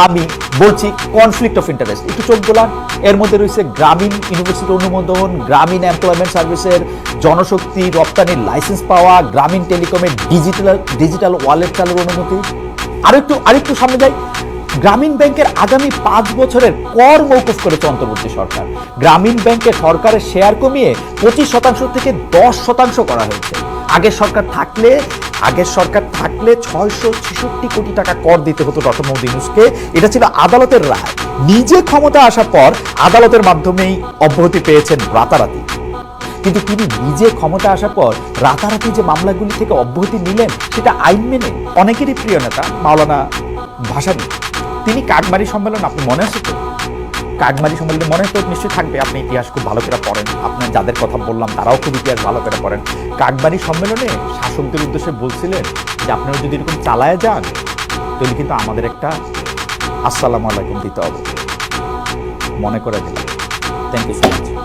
আমি বলছি conflict of interest, একটু চোখ গোলান। এর মধ্যে রয়েছে গ্রামীণ ইউনিভার্সিটির অনুমোদন, গ্রামীণ এমপ্লয়মেন্ট সার্ভিসের জনশক্তি রপ্তানির লাইসেন্স পাওয়া, গ্রামীণ টেলিকমের ডিজিটাল ওয়ালেট চালুর অনুমতি। আরেকটু সামনে যাই, গ্রামীণ ব্যাংকের আগামী 5 বছরের কর মৌকুফ করেছে অন্তর্বর্তী সরকার। গ্রামীণ ব্যাংকে সরকারের শেয়ার কমিয়ে 25% থেকে 10% করা হয়েছে। আগের সরকার থাকলে 666 কোটি টাকা কর দিতে হতো ডক্টর মোহাম্মদ ইউনূসকে। এটা ছিল আদালতের রায়। নিজে ক্ষমতা আসার পর আদালতের মাধ্যমেই অব্যাহতি পেয়েছেন রাতারাতি। কিন্তু তিনি নিজে ক্ষমতা আসার পর রাতারাতি যে মামলাগুলি থেকে অব্যাহতি নিলেন সেটা আইন মেনে। অনেকেরই প্রিয় নেতা মাওলানা ভাসানী, তিনি কাকমারি সম্মেলন, আপনি মনে আছে তো? কাকমারি সম্মেলনে মনে তো নিশ্চয়ই থাকবে, আপনি ইতিহাস খুব ভালো করে পড়েন, আপনার যাদের কথা বললাম তারাও খুব ইতিহাস ভালো করে পড়েন। কাকমারি সম্মেলনে শাসকদের উদ্দেশ্যে বলছিলেন যে আপনারা যদি এরকম চালায় যান তাহলে কিন্তু আমাদের একটা আসসালামু আলাইকুম দিতে হবে। মনে করে দিলাম। Thank you so much.